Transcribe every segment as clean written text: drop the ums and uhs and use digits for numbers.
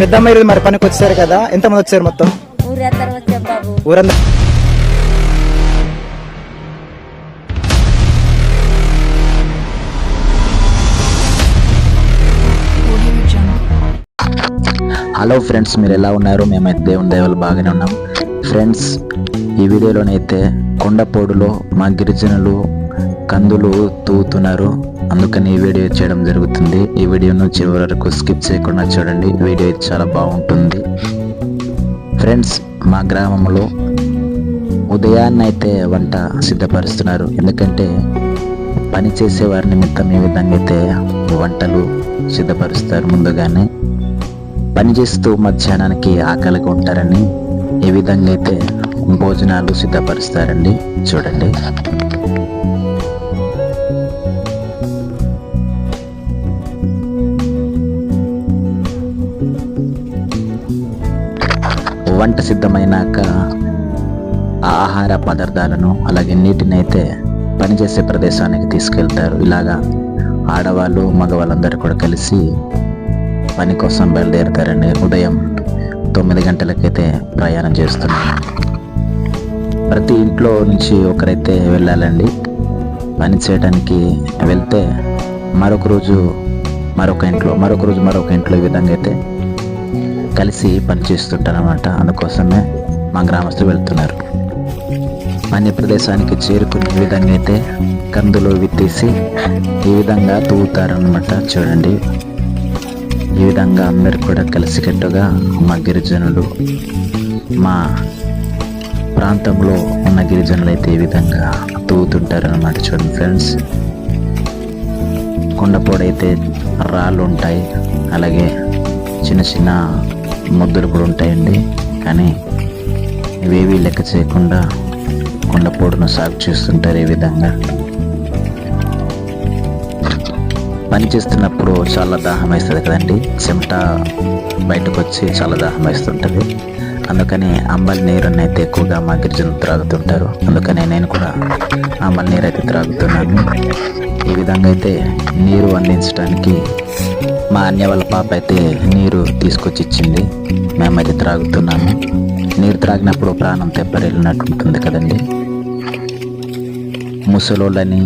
పెద్దమ్మ ఈరోజు మరి పనికి వచ్చారు కదా, ఎంతమంది వచ్చారు మొత్తం? ఊరందరూ వచ్చాం బాబు. ఊరందరూ హలో ఫ్రెండ్స్, మీరు ఎలా ఉన్నారు? మేమైతే దేవుని దయ వల్ల బాగానే ఉన్నాం ఫ్రెండ్స్. ఈ వీడియోలోనైతే కొండపోడులో మా గిరిజనులు కందులు తూగుతున్నారు, అందుకని ఈ వీడియో చేయడం జరుగుతుంది. ఈ వీడియోను చివరి వరకు స్కిప్ చేయకుండా చూడండి, వీడియో చాలా బాగుంటుంది ఫ్రెండ్స్. మా గ్రామంలో ఉదయాన్నైతే వంట సిద్ధపరుస్తున్నారు, ఎందుకంటే పని చేసే వారి నిమిత్తం ఈ విధంగా అయితే వంటలు సిద్ధపరుస్తారు. ముందుగానే పని చేస్తూ మధ్యాహ్నానికి ఆకలిగా ఉంటారని ఈ విధంగా అయితే భోజనాలు సిద్ధపరుస్తారండి. చూడండి, వంట సిద్ధమైనాక ఆ ఆహార పదార్థాలను అలాగే నీటిని అయితే పనిచేసే ప్రదేశానికి తీసుకెళ్తారు. ఇలాగా ఆడవాళ్ళు మగవాళ్ళందరూ కూడా కలిసి పని కోసం బయలుదేరుతారండి. ఉదయం 9 గంటలకైతే ప్రయాణం చేస్తున్నారు. ప్రతి ఇంట్లో నుంచి ఒకరైతే వెళ్ళాలండి. పని చేయడానికి వెళ్తే మరొక రోజు మరొక ఇంట్లో ఈ విధంగా అయితే కలిసి పని చేస్తుంటారన్నమాట. అందుకోసమే మా గ్రామస్తులు వెళ్తున్నారు. పని ప్రదేశానికి చేరుకునే విధంగా అయితే కందులు విత్తేసి ఈ విధంగా తూగుతారనమాట. చూడండి, ఈ విధంగా అందరు కూడా కలిసికట్టుగా మా గిరిజనులు, మా ప్రాంతంలో ఉన్న గిరిజనులు అయితే ఈ విధంగా తూగుతుంటారనమాట. చూడండి ఫ్రెండ్స్, కొండపోడైతే రాళ్ళు ఉంటాయి, అలాగే చిన్న చిన్న ముద్దులు కూడా ఉంటాయండి. కానీ ఇవేవి లెక్క చేయకుండా కొండపోడును సాగు చేస్తుంటారు. ఈ విధంగా పని చేస్తున్నప్పుడు చాలా దాహం వేస్తుంది కదండి, చెమట బయటకు వచ్చి చాలా దాహం వేస్తుంటుంది. అందుకని అంబలి నీరుని అయితే ఎక్కువగా మా గిరిజనులు త్రాగుతుంటారు. అందుకని నేను కూడా అంబలి నీరు అయితే త్రాగుతున్నాను. ఈ విధంగా అయితే నీరు అందించడానికి మా అన్య వాళ్ళ పాప అయితే నీరు తీసుకొచ్చి ఇచ్చింది, మేమైతే త్రాగుతున్నాము. నీరు త్రాగినప్పుడు ప్రాణం తెప్పరిల్లినట్టు ఉంటుంది కదండి. ముసలోళ్ళని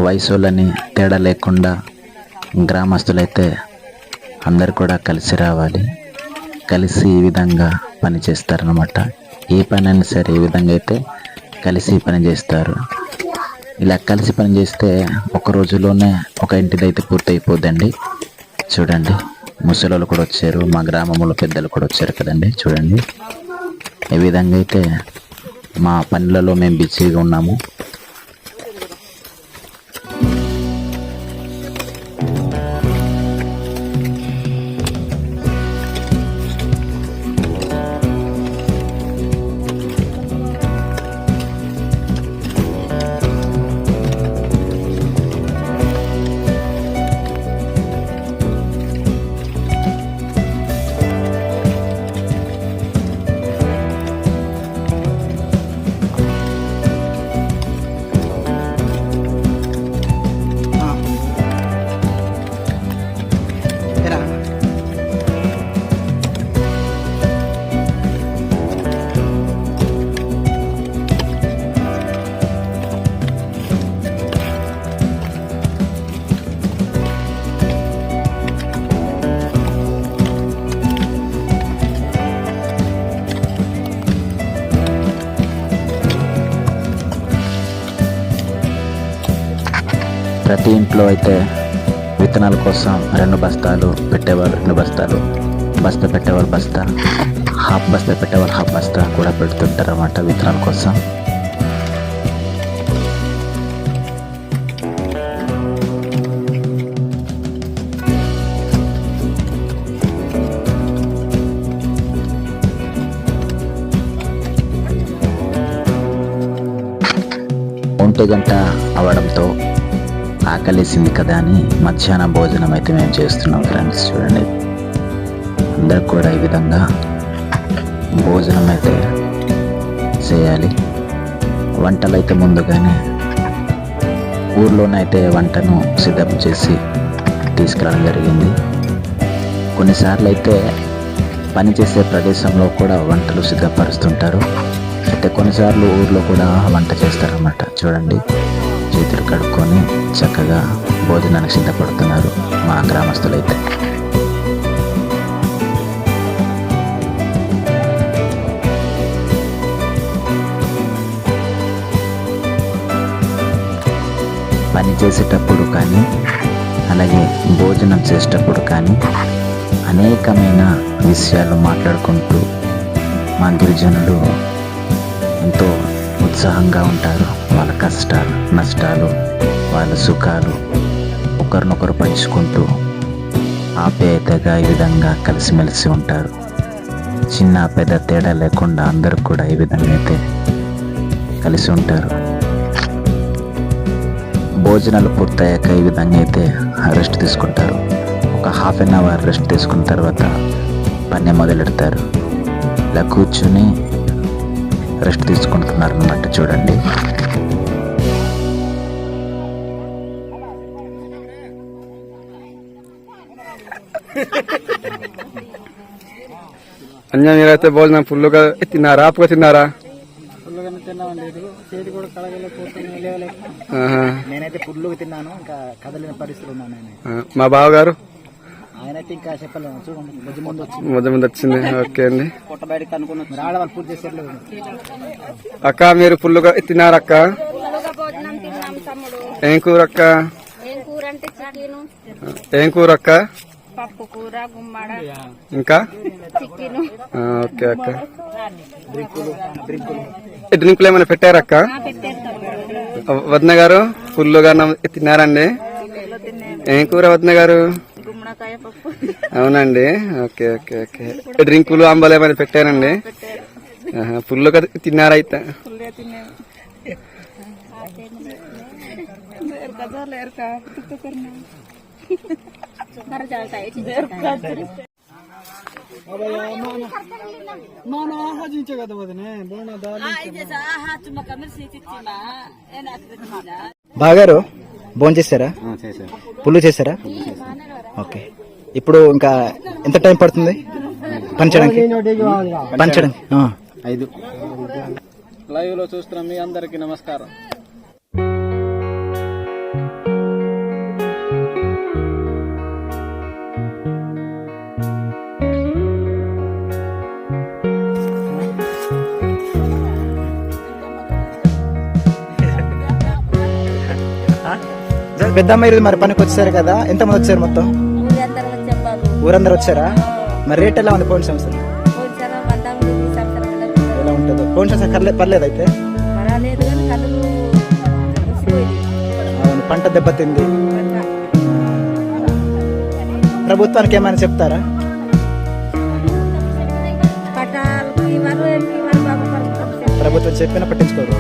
వయసోళ్ళని తేడా లేకుండా గ్రామస్తులైతే అందరు కూడా కలిసి రావాలి, కలిసి ఈ విధంగా పని చేస్తారనమాట. ఏ పని అయినా సరే ఈ విధంగా అయితే కలిసి పని చేస్తారు. ఇలా కలిసి పని చేస్తే ఒక రోజులోనే ఒక ఇంటిదైతే పూర్తి అయిపోద్దండి. చూడండి, ముసలోళ్ళు కూడా వచ్చారు, మా గ్రామంలో పెద్దలు కూడా వచ్చారు కదండి. చూడండి, ఈ విధంగా అయితే మా పనులలో మేము బిజీగా ఉన్నాము. ప్రతి ఇంట్లో అయితే విత్తనాల కోసం 2 బస్తాలు పెట్టేవాళ్ళు, 2 బస్తాలు, బస్తా పెట్టేవాళ్ళు బస్తా, హాఫ్ బస్తా పెట్టేవాళ్ళు హాఫ్ బస్తా కూడా పెడుతుంటారు అన్నమాట విత్తనాల కోసం. ఒంటి గంట అవడంతో ఆకలేసింది కదా అని మధ్యాహ్న భోజనం అయితే మేము చేస్తున్నాం ఫ్రెండ్స్. చూడండి, అందరు కూడా ఈ విధంగా భోజనం అయితే చేయాలి. వంటలు అయితే ముందుగానే ఊర్లోనైతే వంటను సిద్ధం చేసి తీసుకురావడం జరిగింది. కొన్నిసార్లు అయితే పనిచేసే ప్రదేశంలో కూడా వంటలు సిద్ధపరుస్తుంటారు. అయితే కొన్నిసార్లు ఊర్లో కూడా వంట చేస్తారన్నమాట. చూడండి, చేతులు కడుక్కొని చక్కగా భోజనానికి సిద్ధపడుతున్నారు మా గ్రామస్తులైతే. పని చేసేటప్పుడు కానీ అలాగే భోజనం చేసేటప్పుడు కానీ అనేకమైన విషయాలు మాట్లాడుకుంటూ మా గిరిజనులు ఎంతో ఉత్సాహంగా ఉంటారు. వాళ్ళ కష్టాలు నష్టాలు వాళ్ళ సుఖాలు ఒకరినొకరు పంచుకుంటూ ఆప్యాయతగా ఈ విధంగా కలిసిమెలిసి ఉంటారు. చిన్న పెద్ద తేడా లేకుండా అందరూ కూడా ఈ విధంగా అయితే కలిసి ఉంటారు. భోజనాలు పూర్తయ్యాక ఈ విధంగా అయితే రెస్ట్ తీసుకుంటారు. ఒక హాఫ్ అన్ అవర్ రెస్ట్ తీసుకున్న తర్వాత పని మొదలెడతారు. ఇలా కూర్చుని రెస్ట్ తీసుకుంటున్నారు అన్నమాట. చూడండి, అన్య మీరైతే భోజనం ఫుల్గా తిన్నారా? ఆపుగా తిన్నారా? నేనైతే ఫుల్గా తిన్నాను. ఇంకా కదలిన పరిస్థితులు ఉన్నాను. మా బావగారు ఆయనైతే ఇంకా చెప్పలేము. చూడండి, ముద్ద ముందు వచ్చింది. ఓకే అండి. ఆడవాళ్ళు పూర్తి చేసేట్లు. అక్క మీరు ఫుల్గా తిన్నారా? అక్క ఏం కూర అక్క? ఏం కూర అక్క? పప్పు కూర, గుమ్మడ, ఇంకా చికెన్. ఓకే అక్క. డ్రింకులు ఏమైనా పెట్టారక్క? వదిన గారు ఫుల్గా తిన్నారండి. ఏం కూర వదిన గారు? గుమ్మడికాయ పప్పు. అవునండి. Okay okay okay. డ్రింకులు అంబలు ఏమైనా పెట్టారండి? ఫుల్గా తిన్నారా అయితే? బాగారు భోజనం చేశారా? పుల్లు చేశారా? ఓకే. ఇప్పుడు ఇంకా ఎంత టైం పడుతుంది పంచడానికి? పంచడానికి 5 లైవ్ లో చూస్తున్న మీ అందరికి నమస్కారం. పెద్దమ్మ ఈరోజు మరి పనికి వచ్చారు కదా, ఎంతమంది వచ్చారు మొత్తం? ఊరందరం వచ్చాం బాబు. ఊరందరూ వచ్చారా? మరి రేట్ ఎలా ఉంది పోయిన సంవత్సరం? పోయినసారి 100 ఈ సంవత్సరం ఎలా ఉంటుందో? పోయిన సంవత్సరం పర్లేదు అయితే. పర్వాలేదు కానీ కళ్ళు ముసిపోయింది. అవును, పంట దెబ్బతింది. ప్రభుత్వానికి ఏమైనా చెప్తారా? పట్టాలకు ఇవ్వరు, ఏంటి ఇవ్వరు బాబు. ప్రభుత్వం చెప్పినా పట్టించుకోరు.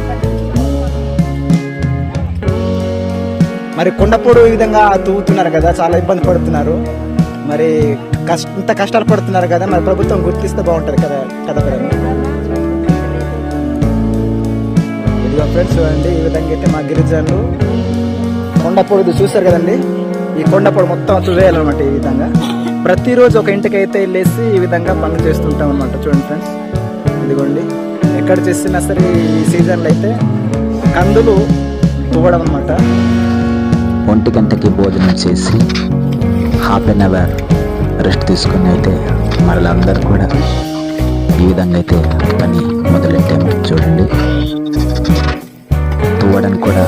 మరి కొండపూడు ఈ విధంగా తవ్వుతున్నారు కదా, చాలా ఇబ్బంది పడుతున్నారు. మరి ఇంత కష్టాలు పడుతున్నారు కదా, మరి ప్రభుత్వం గుర్తిస్తే బాగుంటుంది కదా కదా ఇదిగో ఫ్రెండ్స్, చూడండి ఈ విధంగా అయితే మా గిరిజనులు కొండపూడి చూస్తారు కదండి. ఈ కొండపూడి మొత్తం తువేయాలన్నమాట. ఈ విధంగా ప్రతిరోజు ఒక ఇంటికి అయితే వెళ్ళేసి ఈ విధంగా పనులు చేస్తుంటాం అనమాట. చూడండి ఫ్రెండ్స్, ఇదిగోండి ఎక్కడ చేసినా సరే ఈ సీజన్లో అయితే కందులు తువ్వడం అనమాట. 1 గంటకి భోజనం చేసి హాఫ్ అన్ అవర్ రెస్ట్ తీసుకుని అయితే మరలా అందరూ కూడా ఈ విధంగా అయితే పని మొదలెట్టాము. చూడండి, తువ్వడం కూడా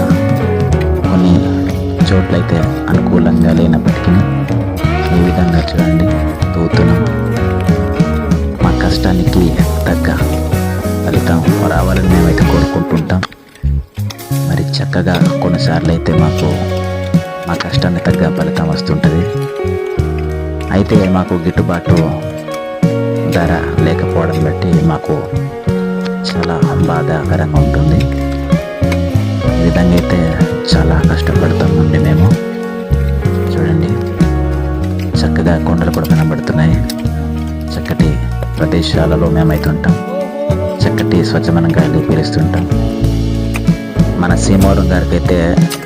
కొన్ని చోట్లయితే అనుకూలంగా లేనప్పటికీ ఈ విధంగా చూడండి తవ్వుతున్నాం. మా కష్టానికి తగ్గ ఫలితం రావాలని మేమైతే కోరుకుంటుంటాం. మరి చక్కగా కొన్నిసార్లు అయితే మా కష్టాన్ని తగ్గ ఫలితం వస్తుంటుంది. అయితే మాకు గిట్టుబాటు ధర లేకపోవడం బట్టి మాకు చాలా బాధాకరంగా ఉంటుంది. ఈ విధంగా అయితే చాలా కష్టపడతామండి మేము. చూడండి, చక్కగా కొండలు కూడా కనబడుతున్నాయి. చక్కటి ప్రదేశాలలో మేమైతే ఉంటాం. చక్కటి స్వచ్ఛమైన గాలి పీలుస్తుంటాం. మన సీమవరం గారికి అయితే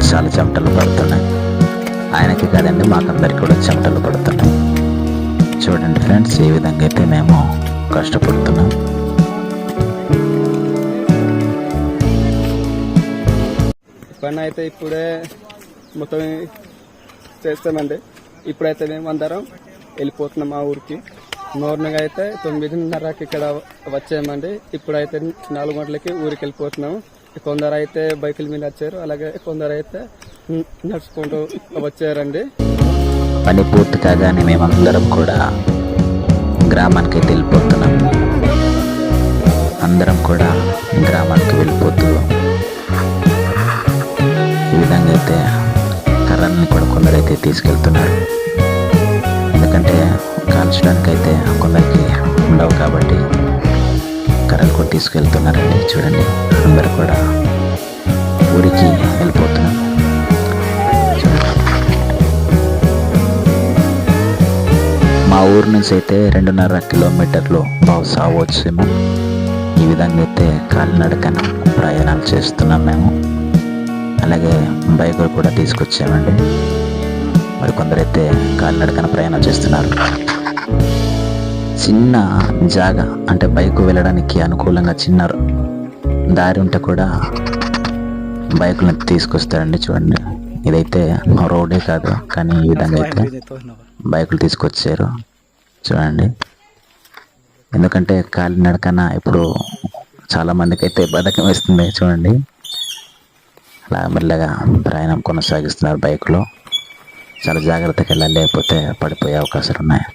చాలా చెమటలు పడుతున్నాయి. ఆయనకి కాదండి, మాకందరికి కూడా చెమటలు పడుతున్నాయి. చూడండి ఫ్రెండ్స్, ఈ విధంగా అయితే మేము కష్టపడుతున్నాం. పని అయితే ఇప్పుడే మొత్తం చేస్తామండి. ఇప్పుడైతే మేము అందరం వెళ్ళిపోతున్నాం మా ఊరికి. మార్నింగ్ అయితే 9:30కి ఇక్కడ వచ్చామండి. ఇప్పుడైతే 4 గంటలకి ఊరికి వెళ్ళిపోతున్నాము. కొందరు అయితే బైకుల మీద వచ్చారు, అలాగే కొందరు అయితే నడుచుకుంటూ వచ్చారండి. పని పూర్తి కాగానే మేమందరం కూడా గ్రామానికి అయితే వెళ్ళిపోతున్నాం. అందరం కూడా గ్రామానికి వెళ్ళిపోతూ ఈ విధంగా అయితే కర్రల్ని కూడా కొందరైతే తీసుకెళ్తున్నారు. ఎందుకంటే కాల్చడానికి అయితే కొందరికి ఉండవు కాబట్టి కర్రలు కూడా తీసుకెళ్తున్నారండి. చూడండి, అందరూ కూడా ఊరికి వెళ్ళిపోతున్నాం. మా ఊరు నుంచి అయితే 2.5 కిలోమీటర్లు బహుశా అవ్వచ్చేమో. ఈ విధంగా అయితే కాలినడకన ప్రయాణాలు చేస్తున్నాం మేము. అలాగే బైకులు కూడా తీసుకొచ్చామండి. మరి కొందరైతే కాలినడకన ప్రయాణం చేస్తున్నారు. చిన్న జాగా అంటే బైకు వెళ్ళడానికి అనుకూలంగా చిన్న దారి ఉంటే కూడా బైకులను తీసుకొస్తారండి. చూడండి, ఇదైతే రోడ్డే కాదు, కానీ ఈ విధంగా అయితే బైకులు తీసుకొచ్చారు. చూడండి, ఎందుకంటే కాలినడకన ఇప్పుడు చాలా మందికి అయితే బద్ధకం వేస్తుంది. చూడండి, అలా మెల్లగా ప్రయాణం కొనసాగిస్తున్నారు బైకులో. చాలా జాగ్రత్తగా వెళ్ళాలి, లేకపోతే పడిపోయే అవకాశాలు ఉన్నాయి.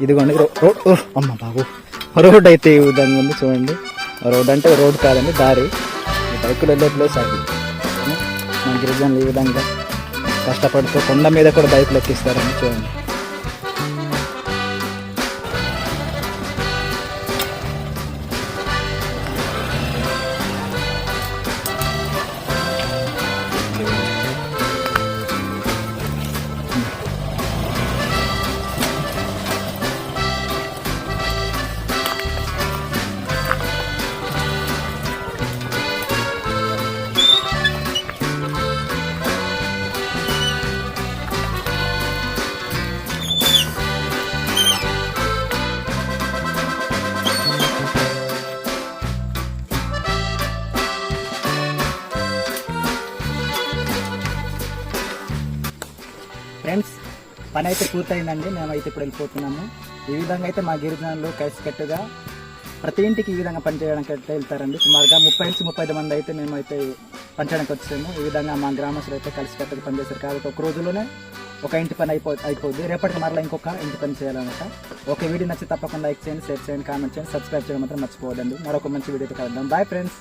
ఇదిగోండి అమ్మ బాబు, రోడ్ అయితే ఈ విధంగా ఉంది. చూడండి, రోడ్ అంటే రోడ్ కాదండి, దారి. ఈ బైకులు వెళ్ళే ప్లేస్ అది. మన గిరిజనులు ఈ విధంగా కష్టపడుతూ కొండ మీద కూడా బైకులు ఎక్కిస్తారండి. చూడండి, ఫ్రెండ్స్, పని అయితే పూర్తయిందండి. మేమైతే ఇప్పుడు వెళ్ళిపోతున్నాము. ఈ విధంగా అయితే మా గిరిజనులు కలిసికట్టుగా ప్రతి ఇంటికి ఈ విధంగా పనిచేయడానికి అయితే వెళ్తారండి. సుమారుగా 30-35 మంది అయితే మేమైతే పనిచేయడానికి వచ్చాము. ఈ విధంగా మా గ్రామస్తులు అయితే కలిసికట్టుగా పనిచేస్తారు. కాబట్టి ఒక రోజులోనే ఒక ఇంటి పని అయిపోద్ది. రేపటికి మరలా ఇంకొక ఇంటి పని చేయాలన్నమాట. ఒక వీడియో నచ్చి తప్పకుండా లైక్ చేయండి, షేర్ చేయండి, కామెంట్ చేయండి, సబ్స్క్రైబ్ చేయడం మాత్రం మర్చిపోవద్దండి. మరొక మంచి వీడియోతో కలుద్దాం. Bye friends.